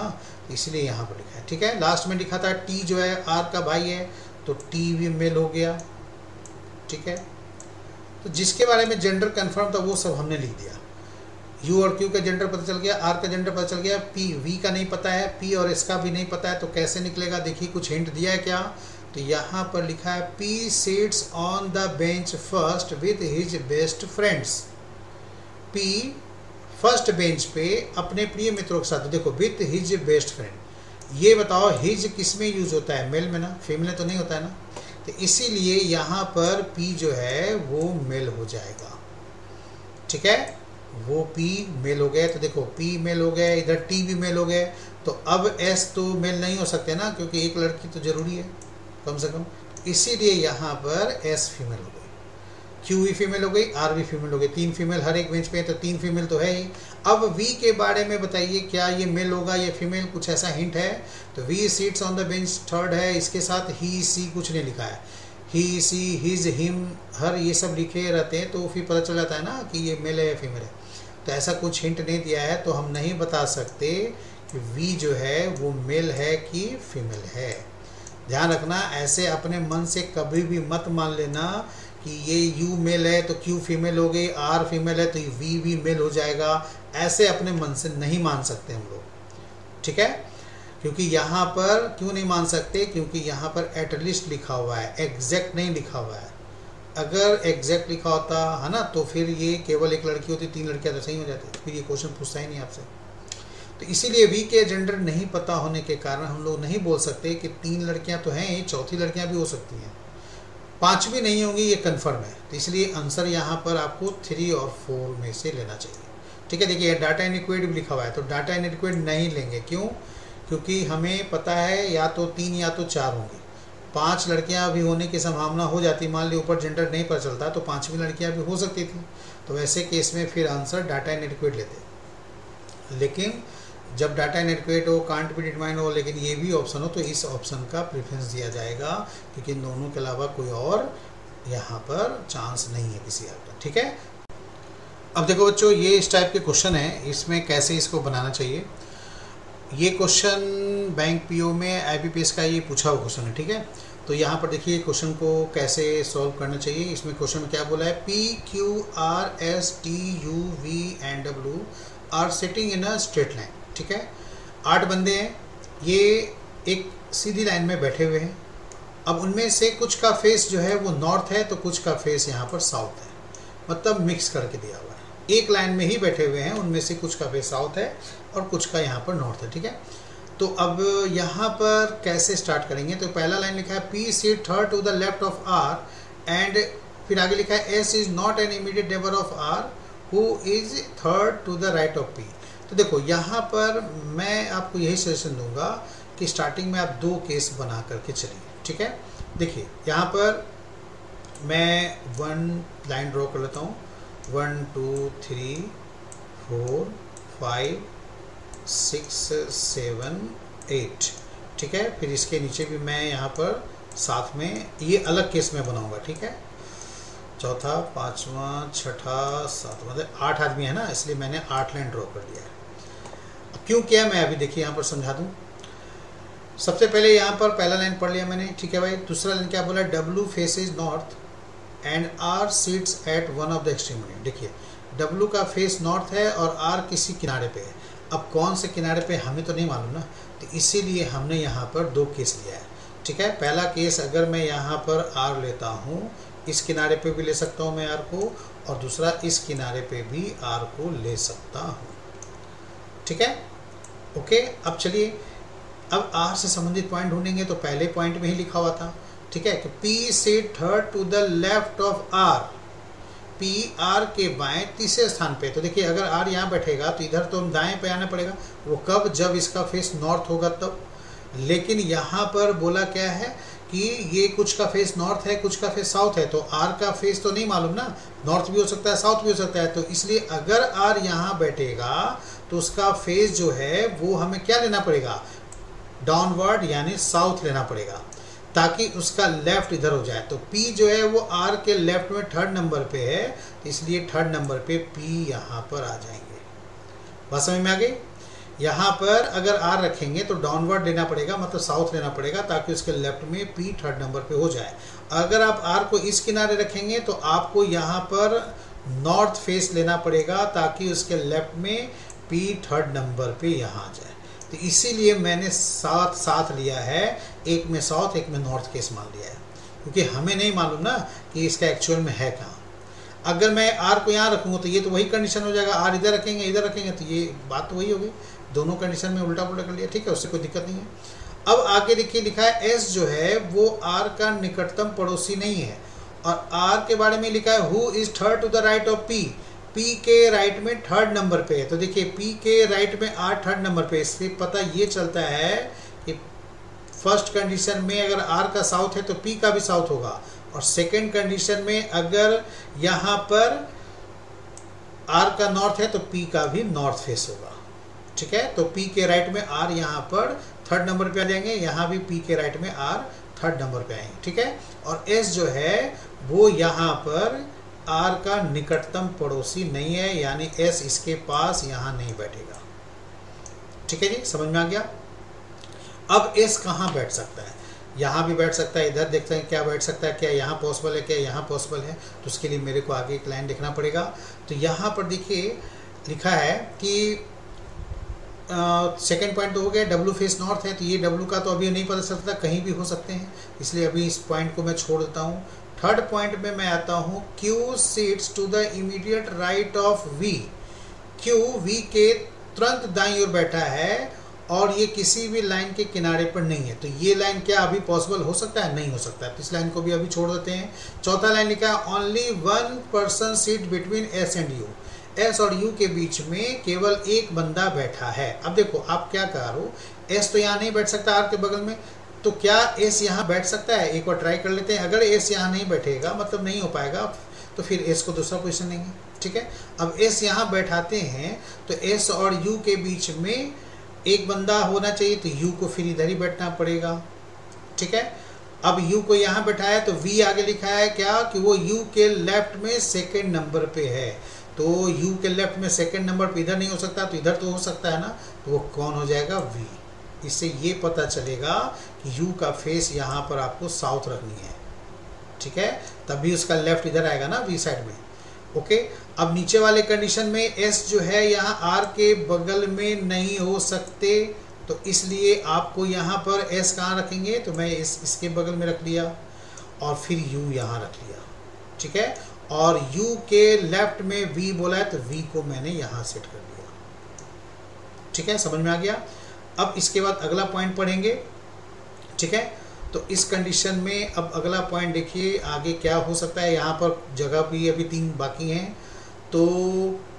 तो इसलिए यहाँ पर लिखा है, ठीक है। लास्ट में लिखा था टी जो है आर का भाई है, तो टी भी मेल हो गया, ठीक है। तो जिसके बारे में जेंडर कंफर्म था वो सब हमने लिख दिया। यू और क्यू का जेंडर पता चल गया, आर का जेंडर पता चल गया, पी वी का नहीं पता है, पी और इसका भी नहीं पता है, तो कैसे निकलेगा, देखिए कुछ हिंट दिया है क्या, तो यहाँ पर लिखा है P seats on the bench first with his best friends. P first bench पे अपने प्रिय मित्रों के साथ, देखो विद हिज बेस्ट फ्रेंड, ये बताओ हिज किस में यूज होता है, मेल में ना, फीमेल में तो नहीं होता है ना, तो इसीलिए यहाँ पर P जो है वो मेल हो जाएगा, ठीक है। वो P मेल हो गया, तो देखो P मेल हो गया, इधर T भी मेल हो गए, तो अब S तो मेल नहीं हो सकते ना, क्योंकि एक लड़की तो जरूरी है कम से कम, इसीलिए यहाँ पर S फीमेल हो गई, Q भी फीमेल हो गई, R भी फीमेल हो गई, 3 फीमेल हर एक बेंच पे है, तो 3 फीमेल तो है ही। अब V के बारे में बताइए, क्या ये मेल होगा या फीमेल, कुछ ऐसा हिंट है, तो V seats on the bench third है, इसके साथ ही सी कुछ नहीं लिखा है, ही सी हिज हिम हर ये सब लिखे रहते हैं, तो फिर पता चल जाता है ना कि ये मेल है या फीमेल है, तो ऐसा कुछ हिंट नहीं दिया है, तो हम नहीं बता सकते कि V जो है वो मेल है कि फीमेल है। ध्यान रखना, ऐसे अपने मन से कभी भी मत मान लेना कि ये यू मेल है तो क्यू फीमेल हो गई, आर फीमेल है तो वी भी मेल हो जाएगा, ऐसे अपने मन से नहीं मान सकते हम लोग, ठीक है। क्योंकि यहाँ पर क्यों नहीं मान सकते, क्योंकि यहाँ पर एटलीस्ट लिखा हुआ है, एग्जैक्ट नहीं लिखा हुआ है। अगर एग्जैक्ट लिखा होता है ना, तो फिर ये केवल एक लड़की होती, 3 लड़कियाँ तो सही हो जाती, फिर ये क्वेश्चन पूछता ही नहीं आपसे। तो इसीलिए वी के जेंडर नहीं पता होने के कारण हम लोग नहीं बोल सकते कि 3 लड़कियाँ तो हैं ही, चौथी लड़कियाँ भी हो सकती हैं, 5 भी नहीं होंगी, ये कन्फर्म है। तो इसलिए आंसर यहाँ पर आपको 3 और 4 में से लेना चाहिए, ठीक है। देखिए डाटा इनइक्वेट भी लिखा हुआ है, तो डाटा इनइक्वेट नहीं लेंगे, क्यों, क्योंकि हमें पता है या तो 3 या तो 4 होंगी, 5 लड़कियाँ भी होने की संभावना हो जाती, मान ली ऊपर जेंडर नहीं पता चलता तो 5वीं लड़कियाँ भी हो सकती थी, तो वैसे केस में फिर आंसर डाटा इनइक्वेट लेते। लेकिन जब डाटा इनइक्वेट हो, कांट बी डिटरमाइन हो, लेकिन ये भी ऑप्शन हो, तो इस ऑप्शन का प्रेफरेंस दिया जाएगा, क्योंकि इन दोनों के अलावा कोई और यहाँ पर चांस नहीं है किसी का, ठीक है। अब देखो बच्चों, ये इस टाइप के क्वेश्चन है, इसमें कैसे इसको बनाना चाहिए। ये क्वेश्चन बैंक पीओ में IBPS का ये पूछा हुआ क्वेश्चन है, ठीक है। तो यहाँ पर देखिए क्वेश्चन को कैसे सॉल्व करना चाहिए। इसमें क्वेश्चन में क्या बोला है, PQRSTUV are sitting in a straight line. ठीक है, 8 बंदे हैं, ये एक सीधी लाइन में बैठे हुए हैं। अब उनमें से कुछ का फेस जो है वो नॉर्थ है तो कुछ का फेस यहाँ पर साउथ है, मतलब मिक्स करके दिया हुआ है। एक लाइन में ही बैठे हुए हैं, उनमें से कुछ का फेस साउथ है और कुछ का यहाँ पर नॉर्थ है। ठीक है, तो अब यहाँ पर कैसे स्टार्ट करेंगे, तो पहला लाइन लिखा है P seat third to the left of R and फिर आगे लिखा है S is not an immediate neighbour of R who is third to the right of P। तो देखो यहाँ पर मैं आपको यही सजेशन दूंगा कि स्टार्टिंग में आप 2 केस बना करके चलिए। ठीक है, देखिए यहाँ पर मैं 1 लाइन ड्रॉ कर लेता हूँ, 1 2 3 4 5 6 7 8। ठीक है, फिर इसके नीचे भी मैं यहाँ पर साथ में ये अलग केस में बनाऊंगा। ठीक है, चौथा, 5वां, 6ठा, 7वां, मतलब 8 आदमी है ना, इसलिए मैंने 8 लाइन ड्रॉ कर दिया है। अब क्यों किया मैं अभी देखिए यहाँ पर समझा दूँ। सबसे पहले यहाँ पर पहला लाइन पढ़ लिया मैंने। ठीक है भाई, दूसरा लाइन क्या बोला, W faces north and R seats at one of the extremity. देखिए W का फेस नॉर्थ है और R किसी किनारे पे है। अब कौन से किनारे पे हमें तो नहीं मालूम ना, तो इसीलिए हमने यहाँ पर 2 केस लिया है। ठीक है, पहला केस अगर मैं यहाँ पर R लेता हूँ, इस किनारे पे भी ले सकता हूँ मैं R को, और दूसरा इस किनारे पे भी R को ले सकता हूँ। ठीक है, ओके। अब चलिए, अब R से संबंधित पॉइंट ढूंढेंगे तो पहले पॉइंट में ही लिखा हुआ था। ठीक है, कि P seat third to the left of R, P R के बाएं तीसरे स्थान पे। तो देखिए अगर R यहाँ बैठेगा तो इधर तो दाएं पे आना पड़ेगा। वो कब, जब इसका फेस नॉर्थ होगा तब। लेकिन यहाँ पर बोला क्या है कि ये कुछ का फेस नॉर्थ है, कुछ का फेस साउथ है, तो R का फेस तो नहीं मालूम ना, नॉर्थ भी हो सकता है, साउथ भी हो सकता है। तो इसलिए अगर R यहाँ बैठेगा तो उसका फेस जो है वो हमें क्या लेना पड़ेगा, डाउनवर्ड यानी साउथ लेना पड़ेगा, ताकि उसका लेफ्ट इधर हो जाए। तो P जो है वो R के लेफ्ट में 3rd नंबर पे है, तो इसलिए 3rd नंबर पे P यहाँ पर आ जाएंगे। बात समझ में आ गई। यहाँ पर अगर R रखेंगे तो डाउनवर्ड लेना पड़ेगा, मतलब साउथ लेना पड़ेगा, ताकि उसके लेफ्ट में P 3rd नंबर पे हो जाए। अगर आप R को इस किनारे रखेंगे तो आपको यहाँ पर नॉर्थ फेस लेना पड़ेगा, ताकि उसके लेफ्ट में P 3rd नंबर पे यहाँ आ जाए। तो इसीलिए मैंने साथ लिया है, एक में साउथ एक में नॉर्थ केस मान लिया है, क्योंकि हमें नहीं मालूम ना कि इसका एक्चुअल में है कहाँ। अगर मैं R को यहाँ रखूँगा तो ये तो वही कंडीशन हो जाएगा, R इधर रखेंगे इधर रखेंगे तो ये बात तो वही होगी, दोनों कंडीशन में उल्टा पुल्टा कर लिया। ठीक है, उससे कोई दिक्कत नहीं है। अब आगे देखिए लिखा है S जो है वो R का निकटतम पड़ोसी नहीं है, और R के बारे में लिखा है who is third to the right of P, P के राइट में 3rd नंबर पे है। तो देखिए P के राइट में R 3rd नंबर पे, इससे पता ये चलता है कि फर्स्ट कंडीशन में अगर R का साउथ है तो P का भी साउथ होगा, और सेकंड कंडीशन में अगर यहाँ पर R का नॉर्थ है तो P का भी नॉर्थ फेस होगा। ठीक है, तो P के राइट में R यहाँ पर 3rd नंबर पे आ जाएंगे, यहाँ भी P के राइट में R 3rd नंबर पे आएंगे। ठीक है, और S जो है वो यहाँ पर R का निकटतम पड़ोसी नहीं है, यानी S इसके पास यहाँ नहीं बैठेगा। ठीक है जी, समझ में आ गया। अब S कहाँ बैठ सकता है, यहाँ भी बैठ सकता है, इधर देखते हैं क्या बैठ सकता है, क्या यहाँ पॉसिबल है, क्या यहाँ पॉसिबल है। तो उसके लिए मेरे को आगे एक लाइन लिखना पड़ेगा। तो यहाँ पर देखिए लिखा है कि सेकेंड पॉइंट तो हो गया, W फेस नॉर्थ है, तो ये W का तो अभी नहीं पता चलता, कहीं भी हो सकते हैं, इसलिए अभी इस पॉइंट को मैं छोड़ देता हूँ। 3rd पॉइंट में मैं आता हूँ Q seats to the immediate right of V। Q V के तुरंत दाईं ओर बैठा है और ये किसी भी लाइन के किनारे पर नहीं है। तो ये लाइन क्या अभी पॉसिबल हो सकता है, नहीं हो सकता है, तो इस लाइन को भी अभी छोड़ देते हैं। चौथा लाइन लिखा है only 1 person seat between S and U, S और U के बीच में केवल एक बंदा बैठा है। अब देखो आप क्या करो, S तो यहाँ नहीं बैठ सकता R के बगल में, तो क्या S यहाँ बैठ सकता है, एक बार ट्राई कर लेते हैं। अगर S यहाँ नहीं बैठेगा, मतलब नहीं हो पाएगा, तो फिर S को दूसरा पोजीशन देंगे। ठीक है, अब S यहाँ बैठाते हैं तो S और U के बीच में एक बंदा होना चाहिए, तो U को फिर इधर ही बैठना पड़ेगा। ठीक है, अब U को यहाँ बैठाया तो V आगे लिखा है क्या कि वो U के लेफ्ट में 2nd नंबर पे है, तो U के लेफ्ट में 2nd नंबर पे इधर नहीं हो सकता, तो इधर तो हो सकता है ना, तो वो कौन हो जाएगा, V। इससे ये पता चलेगा यू का फेस यहाँ पर आपको साउथ रखनी है, ठीक है, तभी उसका लेफ्ट इधर आएगा ना वी साइड में। ओके, अब नीचे वाले कंडीशन में एस जो है यहाँ आर के बगल में नहीं हो सकते, तो इसलिए आपको यहाँ पर एस कहाँ रखेंगे, तो मैं इसके बगल में रख लिया और फिर यू यहाँ रख लिया, ठीक है, और यू के लेफ्ट में वी बोला है तो वी को मैंने यहाँ सेट कर दिया, ठीक है, समझ में आ गया। अब इसके बाद अगला पॉइंट पढ़ेंगे, ठीक है। तो इस कंडीशन में अब अगला पॉइंट देखिए आगे क्या हो सकता है। यहाँ पर जगह भी अभी 3 बाकी हैं, तो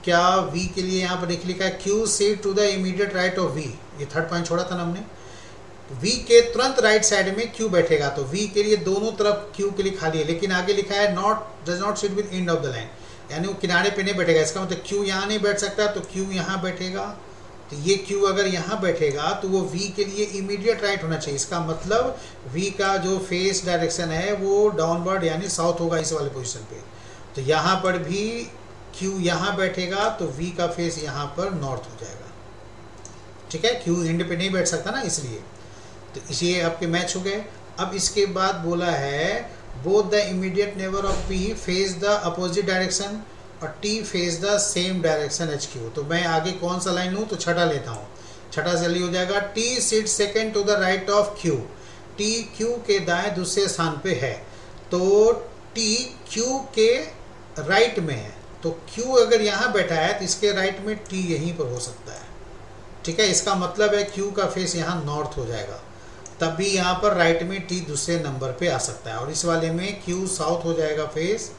क्या v के लिए यहाँ पर देख लिखा है q seat to the immediate right of v, ये थर्ड पॉइंट छोड़ा था ना हमने। v के तुरंत राइट साइड में q बैठेगा, तो v के लिए दोनों तरफ q के लिए खाली है, लेकिन आगे लिखा है does not sit with end of the line, यानी वो किनारे पे नहीं बैठेगा। इसका मतलब q यहाँ नहीं बैठ सकता, तो q यहाँ बैठेगा, तो ये q अगर यहाँ बैठेगा तो वो v के लिए इमीडिएट राइट होना चाहिए। इसका मतलब v का जो फेस डायरेक्शन है वो डाउनवर्ड यानी साउथ होगा इस वाले पोजीशन पे। तो यहाँ पर भी q यहाँ बैठेगा तो v का फेस यहाँ पर नॉर्थ हो जाएगा, ठीक है, q एंड पे नहीं बैठ सकता ना, इसलिए। तो इसलिए आपके मैच हो गए। अब इसके बाद बोला है both the immediate neighbour of p face the opposite direction और t face the same direction HQ। तो मैं आगे कौन सा लाइन लूँ, तो छठा लेता हूँ, छठा जल्दी हो जाएगा। t sit second to the right of q, t q के दाएं दूसरे स्थान पे है, तो t q के राइट में है, तो q अगर यहाँ बैठा है तो इसके राइट में t यहीं पर हो सकता है, ठीक है। इसका मतलब है q का फेस यहाँ नॉर्थ हो जाएगा, तभी यहाँ पर राइट में t दूसरे नंबर पे आ सकता है, और इस वाले में q साउथ हो जाएगा फेस,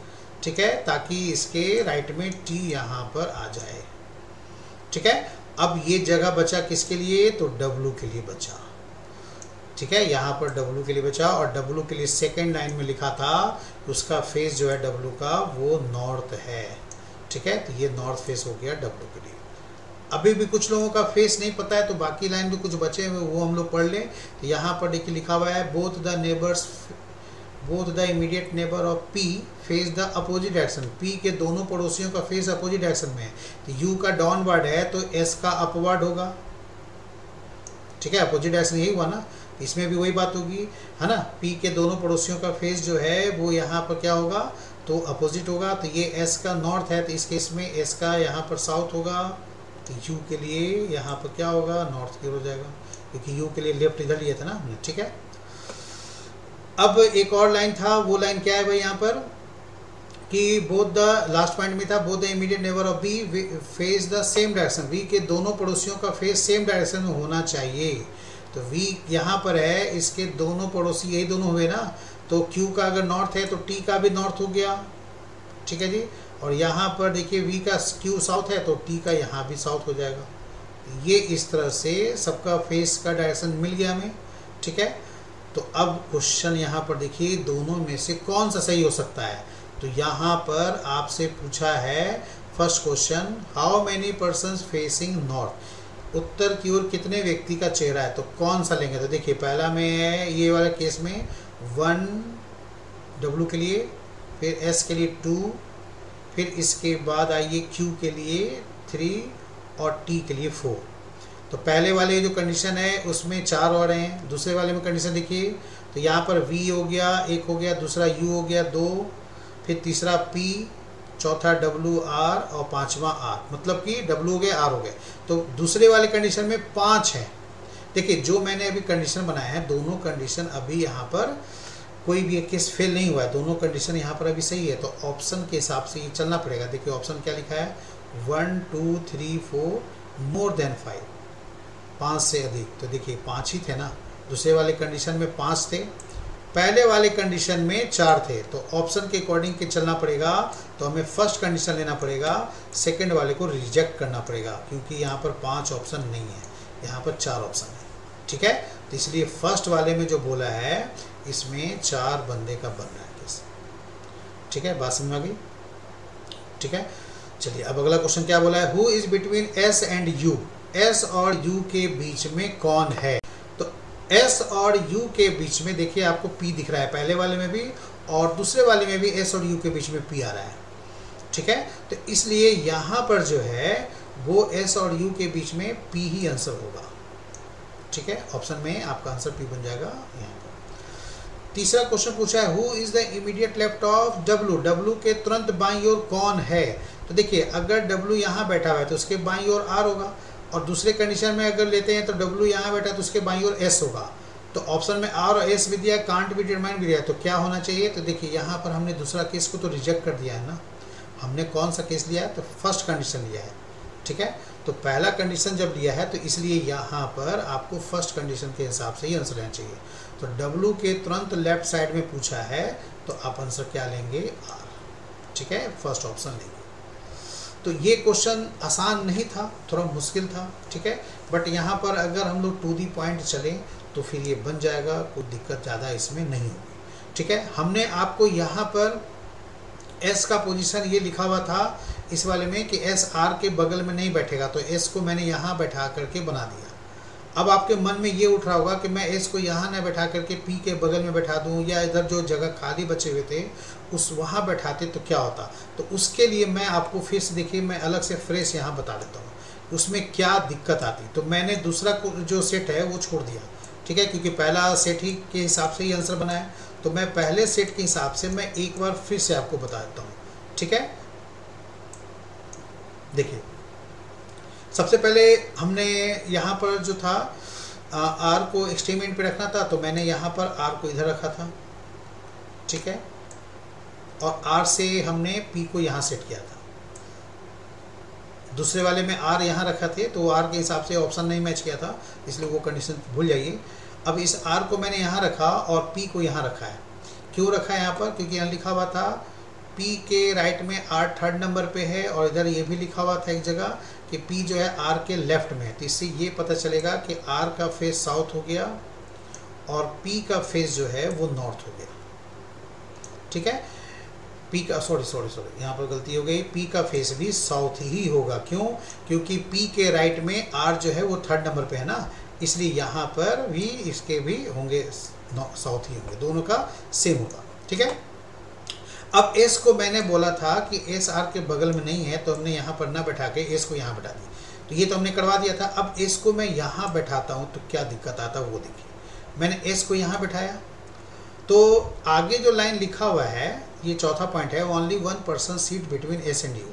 ठीक है, ताकि इसके राइट में t यहाँ पर आ जाए, ठीक है। अब ये जगह बचा किसके लिए, तो w के लिए बचा, ठीक है, यहाँ पर w के लिए बचा, और w के लिए सेकेंड लाइन में लिखा था उसका फेस जो है w का वो नॉर्थ है, ठीक है, तो ये नॉर्थ फेस हो गया w के लिए। अभी भी कुछ लोगों का फेस नहीं पता है, तो बाकी लाइन भी कुछ बचे हुए वो हम लोग पढ़ लें। तो यहाँ पर देखिए लिखा हुआ है both the immediate neighbour of p face the opposite direction, p के दोनों पड़ोसियों का फेस अपोजिट डायरेक्शन में है, तो u का डाउनवर्ड है तो s का अपवर्ड होगा, ठीक है, अपोजिट डायरेक्शन यही हुआ ना, इसमें भी वही बात होगी, है ना। p के दोनों पड़ोसियों का फेस जो है वो यहाँ पर क्या होगा, तो अपोजिट होगा, तो ये s का नॉर्थ है, तो इस केस में s का यहाँ पर साउथ होगा, तो u के लिए यहाँ पर क्या होगा, नॉर्थ की ओर हो जाएगा, क्योंकि u के लिए लेफ्ट इधर लिया था ना हमने, ठीक है। अब एक और लाइन था, वो लाइन क्या है भाई यहाँ पर कि बोथ द लास्ट पॉइंट में था both the immediate neighbour of B face the same direction, V के दोनों पड़ोसियों का फेस सेम डायरेक्शन में होना चाहिए, तो वी यहाँ पर है, इसके दोनों पड़ोसी यही दोनों हुए ना, तो क्यू का अगर नॉर्थ है तो टी का भी नॉर्थ हो गया, ठीक है जी। और यहाँ पर देखिए वी का क्यू साउथ है तो टी का यहाँ भी साउथ हो जाएगा। ये इस तरह से सबका फेस का डायरेक्शन मिल गया हमें, ठीक है। तो अब क्वेश्चन यहाँ पर देखिए दोनों में से कौन सा सही हो सकता है, तो यहाँ पर आपसे पूछा है first question how many persons facing north, उत्तर की ओर कितने व्यक्ति का चेहरा है, तो कौन सा लेंगे, तो देखिए पहला में है ये वाला केस में 1 W के लिए, फिर S के लिए 2, फिर इसके बाद आइए Q के लिए 3 और T के लिए 4। तो पहले वाले जो कंडीशन है उसमें 4 और हैं, दूसरे वाले में कंडीशन देखिए तो यहाँ पर V हो गया 1 हो गया, दूसरा U हो गया 2, फिर तीसरा P, चौथा W R और पांचवा R, मतलब कि W हो गया R हो गया। तो दूसरे वाले कंडीशन में 5 है। देखिए जो मैंने अभी कंडीशन बनाया है दोनों कंडीशन अभी यहाँ पर कोई भी एक केस फेल नहीं हुआ है, दोनों कंडीशन यहाँ पर अभी सही है, तो ऑप्शन के हिसाब से ये चलना पड़ेगा। देखिए ऑप्शन क्या लिखा है 1 2 3 4 मोर देन 5, 5 से अधिक, तो देखिए 5 ही थे ना, दूसरे वाले कंडीशन में 5 थे, पहले वाले कंडीशन में 4 थे, तो ऑप्शन के अकॉर्डिंग के चलना पड़ेगा। तो हमें फर्स्ट कंडीशन लेना पड़ेगा, सेकंड वाले को रिजेक्ट करना पड़ेगा, क्योंकि यहाँ पर 5 ऑप्शन नहीं है, यहाँ पर 4 ऑप्शन है, ठीक है। तो इसलिए फर्स्ट वाले में जो बोला है इसमें 4 बंदे का बन रहा है केस, ठीक है, बात समझ में आ गई, ठीक है। चलिए अब अगला क्वेश्चन क्या बोला है, who is between S and you, S और यू के बीच में कौन है, तो एस और यू के बीच में देखिए आपको पी दिख रहा है, पहले वाले में भी और दूसरे वाले में भी एस और यू के बीच में पी आ रहा है, ठीक है। तो इसलिए यहाँ पर जो है वो एस और यू के बीच में पी ही आंसर होगा, ठीक है, ऑप्शन में आपका आंसर पी बन जाएगा यहाँ पर। तीसरा क्वेश्चन पूछा है, who is the immediate left of W, W के तुरंत बाईं ओर कौन है। तो देखिए अगर डब्लू यहाँ बैठा हुआ है तो उसके बाईं ओर आर होगा, और दूसरे कंडीशन में अगर लेते हैं तो डब्लू यहाँ बैठा है तो उसके बाईं ओर एस होगा। तो ऑप्शन में आर और एस भी दिया, कांट बी डिटरमाइन भी दिया, तो क्या होना चाहिए। तो देखिए यहाँ पर हमने दूसरा केस को तो रिजेक्ट कर दिया है ना, हमने कौन सा केस लिया है, तो फर्स्ट कंडीशन लिया है, ठीक है। तो पहला कंडीशन जब लिया है तो इसलिए यहाँ पर आपको फर्स्ट कंडीशन के हिसाब से ही आंसर लेना चाहिए। तो डब्लू के तुरंत लेफ्ट साइड में पूछा है तो आप आंसर क्या लेंगे, आर, ठीक है, फर्स्ट ऑप्शन लेंगे। तो ये क्वेश्चन आसान नहीं था, थोड़ा मुश्किल था, ठीक है, बट यहाँ पर अगर हम लोग टू दी पॉइंट चलें तो फिर ये बन जाएगा, कोई दिक्कत ज़्यादा इसमें नहीं होगी, ठीक है। हमने आपको यहाँ पर एस का पोजीशन ये लिखा हुआ था इस वाले में कि एस आर के बगल में नहीं बैठेगा, तो एस को मैंने यहाँ बैठा करके बना दिया। अब आपके मन में ये उठ रहा होगा कि मैं एस को यहाँ ना बैठा करके पी के बगल में बैठा दूँ, या इधर जो जगह खाली बचे हुए थे उस वहाँ बैठाते तो क्या होता। तो उसके लिए मैं आपको फिर से देखिए मैं अलग से फ्रेश यहाँ बता देता हूँ उसमें क्या दिक्कत आती। तो मैंने दूसरा जो सेट है वो छोड़ दिया, ठीक है, क्योंकि पहला सेट ही के हिसाब से ही आंसर बना है। तो मैं पहले सेट के हिसाब से मैं एक बार फिर से आपको बता देता हूँ, ठीक है। देखिए सबसे पहले हमने यहाँ पर जो था आर को एक्सट्रीम एंड पे रखना था, तो मैंने यहाँ पर आर को इधर रखा था, ठीक है, और आर से हमने पी को यहाँ सेट किया था। दूसरे वाले में आर यहाँ रखा थे तो आर के हिसाब से ऑप्शन नहीं मैच किया था, इसलिए वो कंडीशन भूल जाइए। अब इस आर को मैंने यहाँ रखा और पी को यहाँ रखा है। क्यों रखा है यहाँ पर, क्योंकि यहाँ लिखा हुआ था पी के राइट में आर थर्ड नंबर पे है, और इधर ये भी लिखा हुआ था एक जगह कि पी जो है आर के लेफ्ट में है। तो इससे ये पता चलेगा कि आर का फेस साउथ हो गया और पी का फेस जो है वो नॉर्थ हो गया, ठीक है। पी का सॉरी यहाँ पर गलती हो गई, पी का फेस भी साउथ ही होगा। क्यों, क्योंकि पी के राइट में आर जो है वो थर्ड नंबर पे है ना, इसलिए यहाँ पर भी इसके भी होंगे साउथ ही होंगे, दोनों का सेम होगा, ठीक है। अब एस को मैंने बोला था कि एस आर के बगल में नहीं है, तो हमने यहाँ पर ना बैठा के एस को यहाँ बैठा दी, तो ये तो हमने करवा दिया था। अब एस को मैं यहाँ बैठाता हूँ तो क्या दिक्कत आता है वो देखिए। मैंने एस को यहाँ बैठाया तो आगे जो लाइन लिखा हुआ है ये चौथा पॉइंट है, only one person seat between S and you.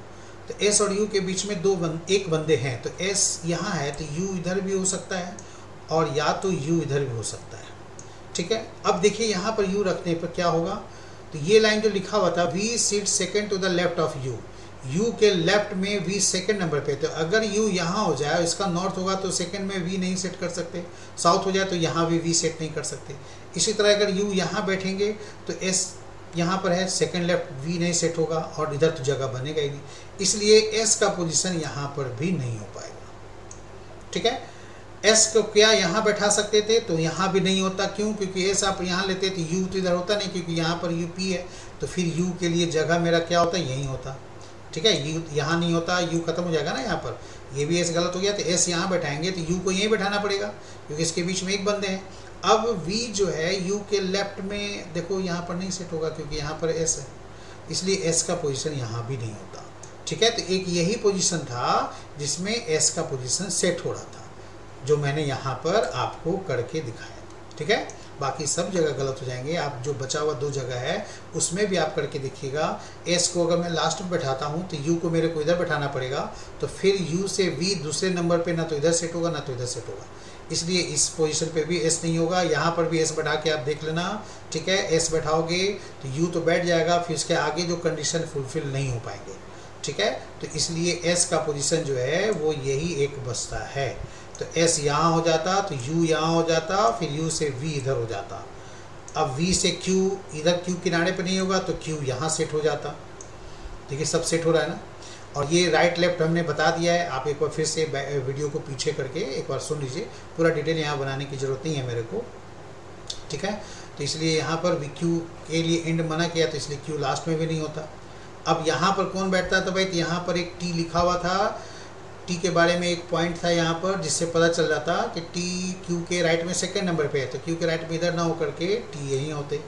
तो एस और यू के बीच में एक बंदे हैं, तो एस यहाँ है तो यू इधर भी हो सकता है और या तो यू इधर भी हो सकता है, ठीक है। अब देखिए यहाँ पर यू रखने पर क्या होगा, तो ये लाइन जो लिखा हुआ था V seat second to the left of U, U के लेफ्ट में वी सेकंड नंबर पे। तो अगर यू यहाँ हो जाए, इसका नॉर्थ होगा तो सेकंड में वी नहीं सेट कर सकते, साउथ हो जाए तो यहाँ भी वी सेट नहीं कर सकते। इसी तरह अगर यू यहाँ बैठेंगे तो एस यहाँ पर है, सेकंड लेफ्ट वी नहीं सेट होगा और इधर तो जगह बनेगा ही नहीं, इसलिए एस का पोजीशन यहाँ पर भी नहीं हो पाएगा, ठीक है। एस को क्या यहाँ बैठा सकते थे, तो यहाँ भी नहीं होता। क्यों, क्योंकि एस आप यहाँ लेते तो यू तो इधर होता नहीं, क्योंकि यहाँ पर यू पी है, तो फिर यू के लिए जगह मेरा क्या होता है, यहीं होता, ठीक है। यू यहाँ नहीं होता, यू खत्म हो जाएगा ना यहाँ पर, ये भी एस गलत हो गया, तो एस यहाँ बैठाएंगे तो यू को यहीं बैठाना पड़ेगा क्योंकि इसके बीच में एक बंदे हैं। अब वी जो है यू के लेफ्ट में देखो यहाँ पर नहीं सेट होगा क्योंकि यहाँ पर एस है, इसलिए एस का पोजीशन यहाँ भी नहीं होता, ठीक है। तो एक यही पोजीशन था जिसमें एस का पोजीशन सेट हो रहा था, जो मैंने यहाँ पर आपको करके दिखाया, ठीक है। बाकी सब जगह गलत हो जाएंगे। आप जो बचा हुआ दो जगह है उसमें भी आप करके देखिएगा। एस को अगर मैं लास्ट में बैठाता हूँ तो यू को मेरे को इधर बैठाना पड़ेगा, तो फिर यू से वी दूसरे नंबर पे ना तो इधर सेट होगा ना तो इधर सेट होगा, इसलिए इस पोजीशन पे भी एस नहीं होगा। यहाँ पर भी एस बैठा के आप देख लेना, ठीक है। एस बैठाओगे तो यू तो बैठ जाएगा, फिर इसके आगे जो कंडीशन फुलफिल नहीं हो पाएंगे, ठीक है। तो इसलिए एस का पोजीशन जो है वो यही एक बचता है। तो एस यहाँ हो जाता तो यू यहाँ हो जाता, फिर यू से वी इधर हो जाता। अब वी से क्यू, इधर क्यू किनारे पे नहीं होगा तो क्यू यहाँ सेट हो जाता। देखिए सब सेट हो रहा है ना। और ये राइट लेफ्ट हमने बता दिया है, आप एक बार फिर से वीडियो को पीछे करके एक बार सुन लीजिए, पूरा डिटेल यहाँ बनाने की ज़रूरत नहीं है मेरे को, ठीक है। तो इसलिए यहाँ पर वी क्यू के लिए एंड मना किया, तो इसलिए क्यू लास्ट में भी नहीं होता। अब यहाँ पर कौन बैठता है, तो भाई यहाँ पर एक टी लिखा हुआ था, टी के बारे में एक पॉइंट था यहाँ पर जिससे पता चल जाता कि टी क्यू के राइट में सेकंड नंबर पे है, तो क्यू के राइट में इधर ना हो करके टी यहीं होते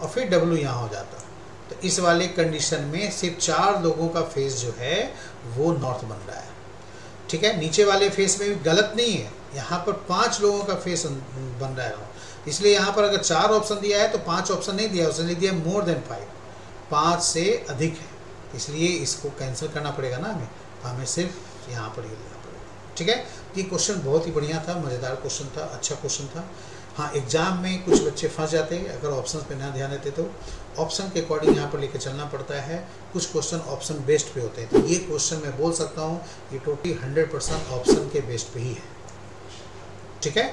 और फिर डब्ल्यू यहाँ हो जाता। तो इस वाले कंडीशन में सिर्फ 4 लोगों का फेस जो है वो नॉर्थ बन रहा है, ठीक है। नीचे वाले फेस में भी गलत नहीं है, यहाँ पर 5 लोगों का फेस बन रहा है, इसलिए यहाँ पर अगर 4 ऑप्शन दिया है तो 5 ऑप्शन नहीं दिया, उसने लिख दिया मोर देन 5, 5 से अधिक है, इसलिए इसको कैंसिल करना पड़ेगा ना हमें, तो हमें सिर्फ यहाँ पर ही लेना पड़ेगा। ठीक है, ये क्वेश्चन बहुत ही बढ़िया था, मज़ेदार क्वेश्चन था, अच्छा क्वेश्चन था। हाँ, एग्जाम में कुछ बच्चे फंस जाते हैं अगर ऑप्शन पे ना ध्यान देते, तो ऑप्शन के अकॉर्डिंग यहाँ पर लेके चलना पड़ता है। कुछ क्वेश्चन ऑप्शन बेस्ड पे होते हैं, तो ये क्वेश्चन मैं बोल सकता हूँ ये टोटली 100% ऑप्शन के बेस्ड पे ही है। ठीक है,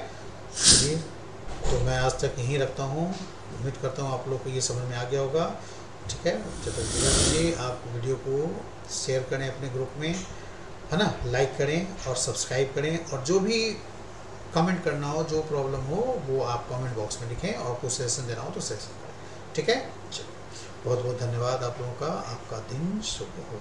चलिए तो मैं आज तक यहीं रखता हूँ, उम्मीद करता हूँ आप लोग को ये समझ में आ गया होगा। ठीक है, जब तक दीजिए आप वीडियो को शेयर करें अपने ग्रुप में, है ना, लाइक करें और सब्सक्राइब करें, और जो भी कमेंट करना हो, जो प्रॉब्लम हो वो आप कमेंट बॉक्स में लिखें, और कुछ सजेशन देना हो तो सजेशन करें। ठीक है, चलिए बहुत बहुत धन्यवाद आप लोगों का, आपका दिन शुभ हो।